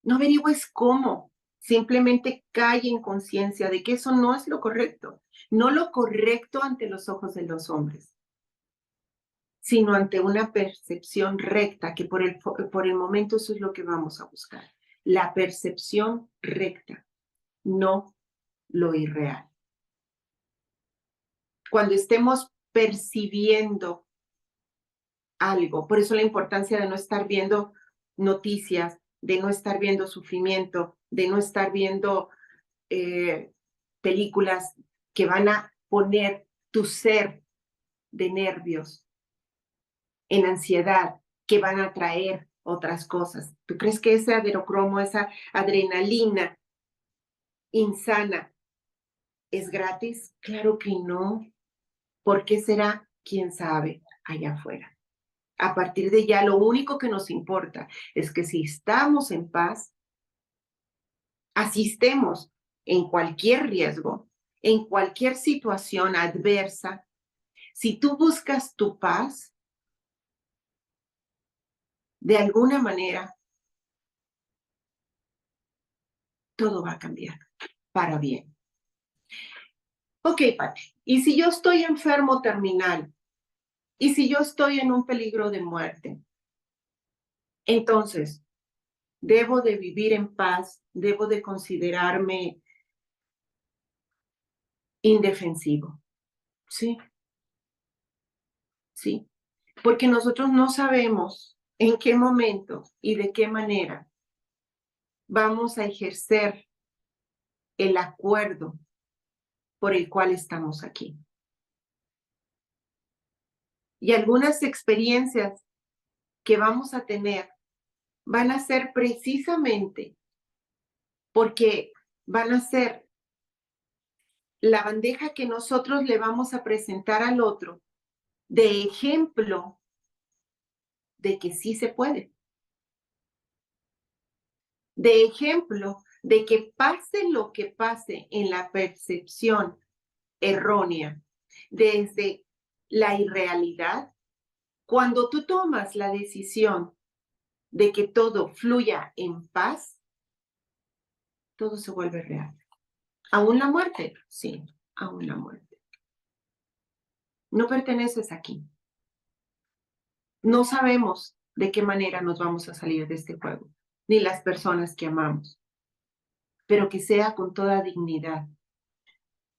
S2: no averigües cómo, simplemente cae en conciencia de que eso no es lo correcto, no lo correcto ante los ojos de los hombres, sino ante una percepción recta, que por el momento eso es lo que vamos a buscar, la percepción recta, no lo irreal. Cuando estemos percibiendo algo, por eso la importancia de no estar viendo noticias, de no estar viendo sufrimiento, de no estar viendo películas que van a poner tu ser de nervios, en ansiedad, que van a traer otras cosas. ¿Tú crees que ese adrenocromo, esa adrenalina insana es gratis? Claro que no. ¿Por qué será? ¿Quién sabe allá afuera? A partir de ya, lo único que nos importa es que si estamos en paz, asistemos en cualquier riesgo, en cualquier situación adversa. Si tú buscas tu paz, de alguna manera, todo va a cambiar para bien. Ok, Pati, y si yo estoy enfermo terminal, y si yo estoy en un peligro de muerte, entonces, debo de vivir en paz, debo de considerarme indefensivo. Sí, sí, porque nosotros no sabemos en qué momento y de qué manera vamos a ejercer el acuerdo por el cual estamos aquí. Y algunas experiencias que vamos a tener van a ser precisamente porque van a ser la bandeja que nosotros le vamos a presentar al otro de ejemplo de que sí se puede. de ejemplo de que pase lo que pase en la percepción errónea, desde la irrealidad, cuando tú tomas la decisión de que todo fluya en paz, todo se vuelve real. ¿Aún la muerte? Sí, aún la muerte. No perteneces aquí. No sabemos de qué manera nos vamos a salir de este juego, ni las personas que amamos, pero que sea con toda dignidad,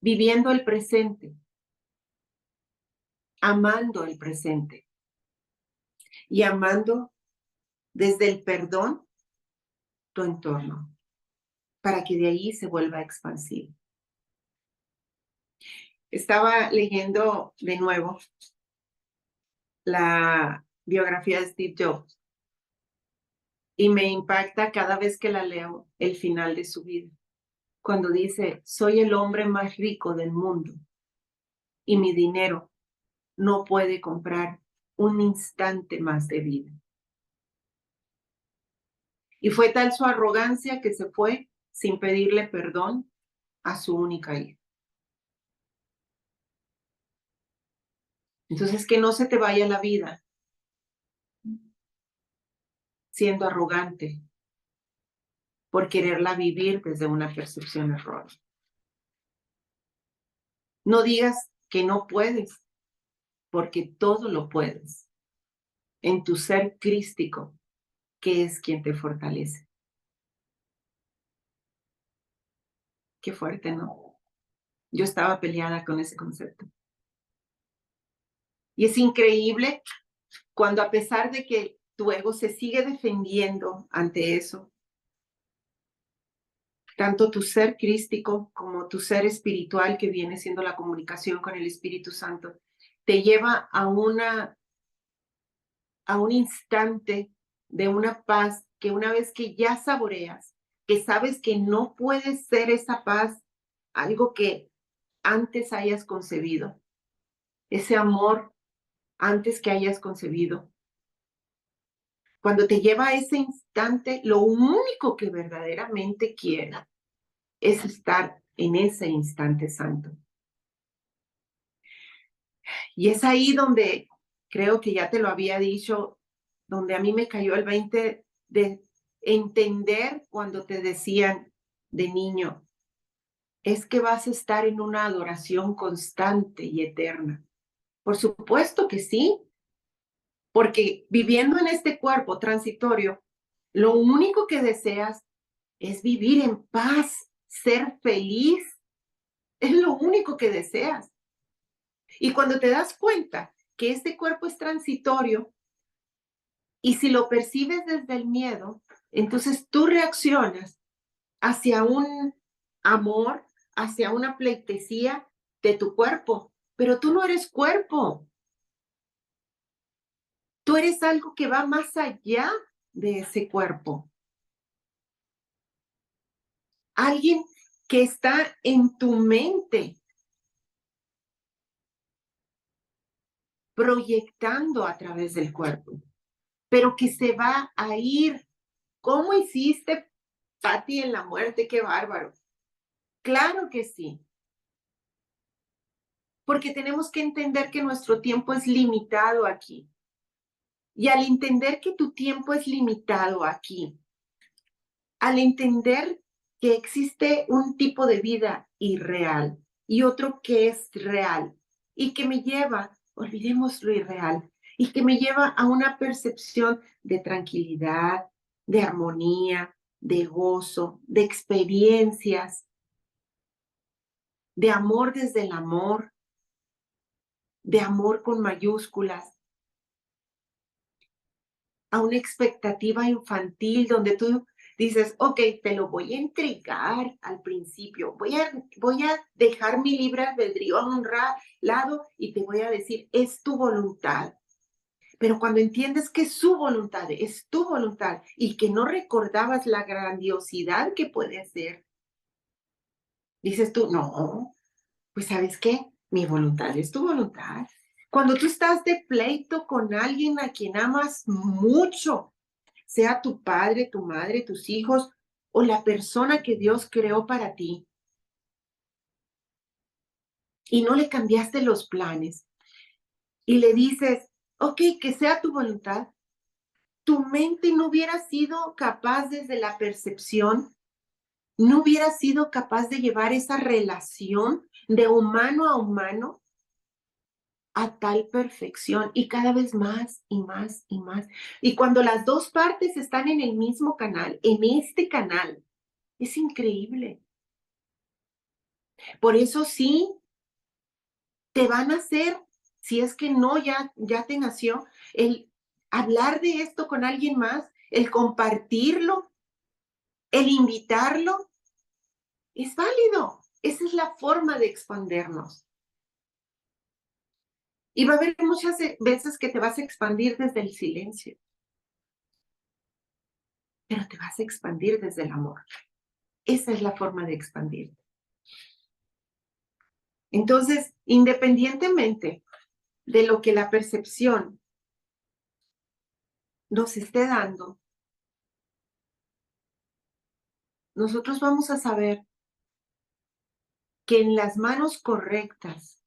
S2: viviendo el presente, amando el presente y amando desde el perdón tu entorno, para que de ahí se vuelva expansivo. Estaba leyendo de nuevo la biografía de Steve Jobs y me impacta cada vez que la leo el final de su vida, cuando dice: soy el hombre más rico del mundo y mi dinero no puede comprar un instante más de vida. Y fue tal su arrogancia que se fue sin pedirle perdón a su única hija. Entonces, que no se te vaya la vida siendo arrogante por quererla vivir desde una percepción errónea. No digas que no puedes, porque todo lo puedes en tu ser crístico, que es quien te fortalece. Qué fuerte, ¿no? Yo estaba peleada con ese concepto. Y es increíble cuando, a pesar de que tu ego se sigue defendiendo ante eso, tanto tu ser crístico como tu ser espiritual, que viene siendo la comunicación con el Espíritu Santo, te lleva a un instante de una paz que, una vez que ya saboreas, que sabes que no puede ser esa paz algo que antes hayas concebido, ese amor antes que hayas concebido. Cuando te lleva a ese instante, lo único que verdaderamente quiera es estar en ese instante santo. Y es ahí donde, creo que ya te lo había dicho, donde a mí me cayó el 20 de entender cuando te decían de niño: es que vas a estar en una adoración constante y eterna. Por supuesto que sí, porque viviendo en este cuerpo transitorio, lo único que deseas es vivir en paz, ser feliz. Es lo único que deseas. Y cuando te das cuenta que este cuerpo es transitorio, y si lo percibes desde el miedo, entonces tú reaccionas hacia un amor, hacia una pleitesía de tu cuerpo, pero tú no eres cuerpo. Tú eres algo que va más allá de ese cuerpo. Alguien que está en tu mente, proyectando a través del cuerpo, pero que se va a ir. ¿Cómo hiciste, Pati, en la muerte? ¡Qué bárbaro! Claro que sí. Porque tenemos que entender que nuestro tiempo es limitado aquí. Y al entender que tu tiempo es limitado aquí, al entender que existe un tipo de vida irreal y otro que es real y que me lleva, olvidemos lo irreal, y que me lleva a una percepción de tranquilidad, de armonía, de gozo, de experiencias, de amor desde el amor, de amor con mayúsculas, a una expectativa infantil donde tú dices: ok, te lo voy a entregar al principio, voy a dejar mi libre albedrío a un lado y te voy a decir: es tu voluntad. Pero cuando entiendes que su voluntad es tu voluntad y que no recordabas la grandiosidad que puede ser, dices tú: no, pues ¿sabes qué? Mi voluntad es tu voluntad. Cuando tú estás de pleito con alguien a quien amas mucho, sea tu padre, tu madre, tus hijos, o la persona que Dios creó para ti y no le cambiaste los planes y le dices, ok, que sea tu voluntad, tu mente no hubiera sido capaz desde la percepción, no hubiera sido capaz de llevar esa relación de humano a humano a tal perfección y cada vez más y más y más. Y cuando las dos partes están en el mismo canal, en este canal, es increíble. Por eso sí, te van a hacer, si es que no, ya te nació, el hablar de esto con alguien más, el compartirlo, el invitarlo, es válido. Esa es la forma de expandernos. Y va a haber muchas veces que te vas a expandir desde el silencio, pero te vas a expandir desde el amor. Esa es la forma de expandirte. Entonces, independientemente de lo que la percepción nos esté dando, nosotros vamos a saber que en las manos correctas,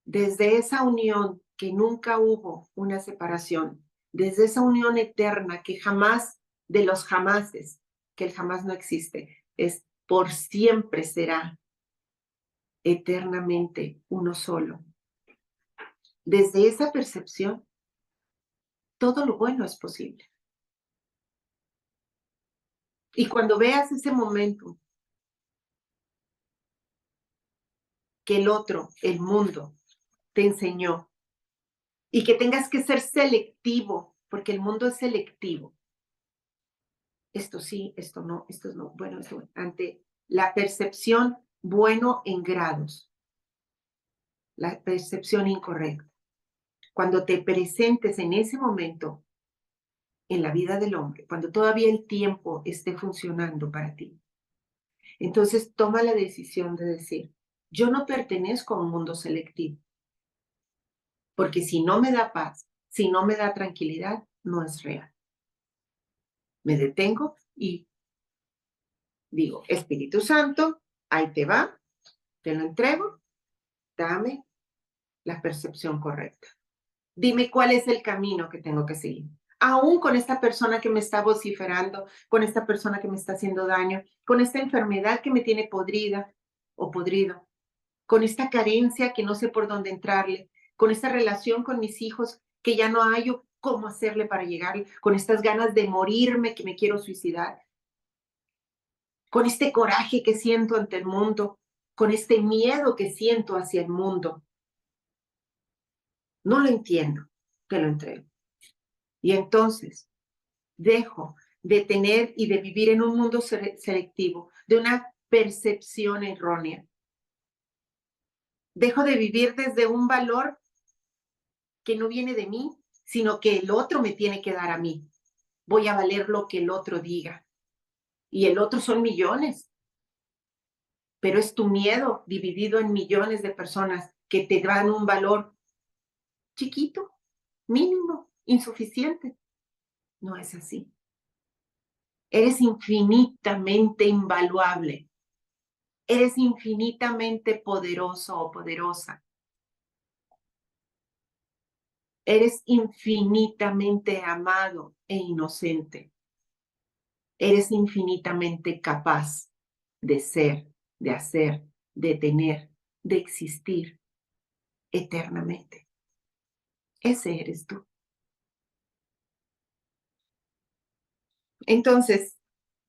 S2: desde esa unión que nunca hubo una separación, desde esa unión eterna que jamás, de los jamases, que el jamás no existe, es por siempre será eternamente uno solo. Desde esa percepción, todo lo bueno es posible. Y cuando veas ese momento que el otro, el mundo, te enseñó y que tengas que ser selectivo, porque el mundo es selectivo. Esto sí, esto no, esto no, bueno, esto ante la percepción bueno en grados, la percepción incorrecta. Cuando te presentes en ese momento en la vida del hombre, cuando todavía el tiempo esté funcionando para ti, entonces toma la decisión de decir, yo no pertenezco a un mundo selectivo, porque si no me da paz, si no me da tranquilidad, no es real. Me detengo y digo, Espíritu Santo, ahí te va, te lo entrego, dame la percepción correcta. Dime cuál es el camino que tengo que seguir. Aún con esta persona que me está vociferando, con esta persona que me está haciendo daño, con esta enfermedad que me tiene podrida o podrido, con esta carencia que no sé por dónde entrarle, con esta relación con mis hijos que ya no hay cómo hacerle para llegar, con estas ganas de morirme que me quiero suicidar, con este coraje que siento ante el mundo, con este miedo que siento hacia el mundo. No lo entiendo, te lo entrego. Y entonces dejo de tener y de vivir en un mundo selectivo, de una percepción errónea. Dejo de vivir desde un valor que no viene de mí, sino que el otro me tiene que dar a mí. Voy a valer lo que el otro diga. Y el otro son millones, pero es tu miedo dividido en millones de personas que te dan un valor chiquito, mínimo, insuficiente. No es así. Eres infinitamente invaluable. Eres infinitamente poderoso o poderosa. Eres infinitamente amado e inocente. Eres infinitamente capaz de ser, de hacer, de tener, de existir eternamente. Ese eres tú. Entonces,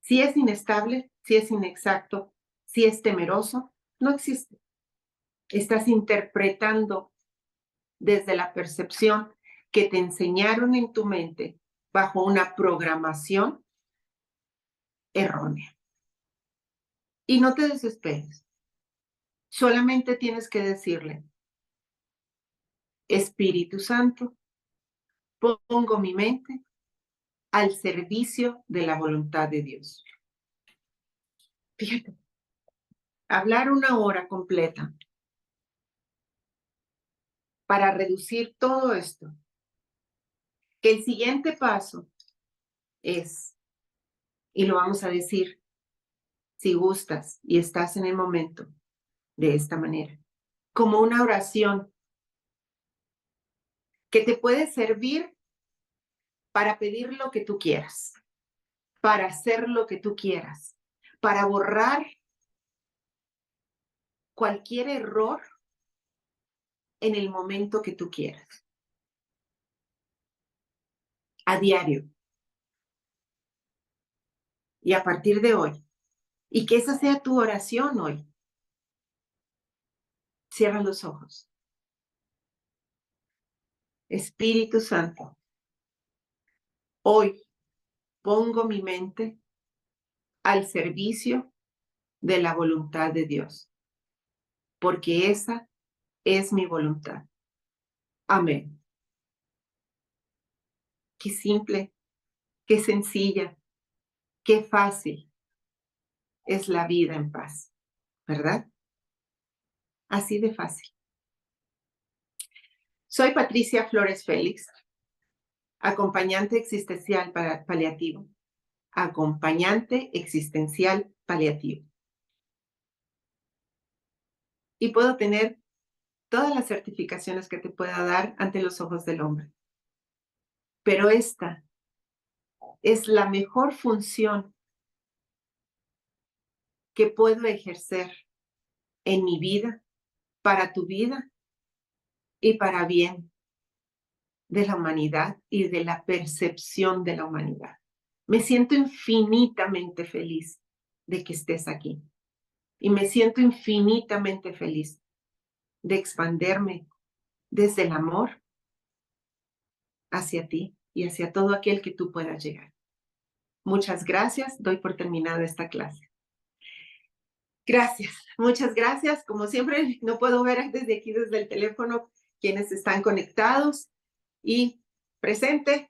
S2: si es inestable, si es inexacto, si es temeroso, no existe. Estás interpretando desde la percepción que te enseñaron en tu mente bajo una programación errónea. Y no te desesperes. Solamente tienes que decirle, Espíritu Santo, pongo mi mente al servicio de la voluntad de Dios. Fíjate, hablar una hora completa para reducir todo esto, que el siguiente paso es Y lo vamos a decir, si gustas y estás en el momento, de esta manera, como una oración que te puede servir para pedir lo que tú quieras, para hacer lo que tú quieras, para borrar cualquier error en el momento que tú quieras, a diario y a partir de hoy. Y que esa sea tu oración hoy. Cierra los ojos. Espíritu Santo, hoy pongo mi mente al servicio de la voluntad de Dios, porque esa es mi voluntad. Amén. Qué simple, qué sencilla, qué fácil es la vida en paz, ¿verdad? Así de fácil. Soy Patricia Flores Félix, acompañante existencial paliativo. Acompañante existencial paliativo. Y puedo tener todas las certificaciones que te pueda dar ante los ojos del hombre. Pero esta es la mejor función que puedo ejercer en mi vida, para tu vida y para bien de la humanidad y de la percepción de la humanidad. Me siento infinitamente feliz de que estés aquí y me siento infinitamente feliz de expanderme desde el amor hacia ti y hacia todo aquel que tú puedas llegar. Muchas gracias, doy por terminada esta clase. Gracias, muchas gracias. Como siempre, no puedo ver desde aquí, desde el teléfono, quienes están conectados y presente.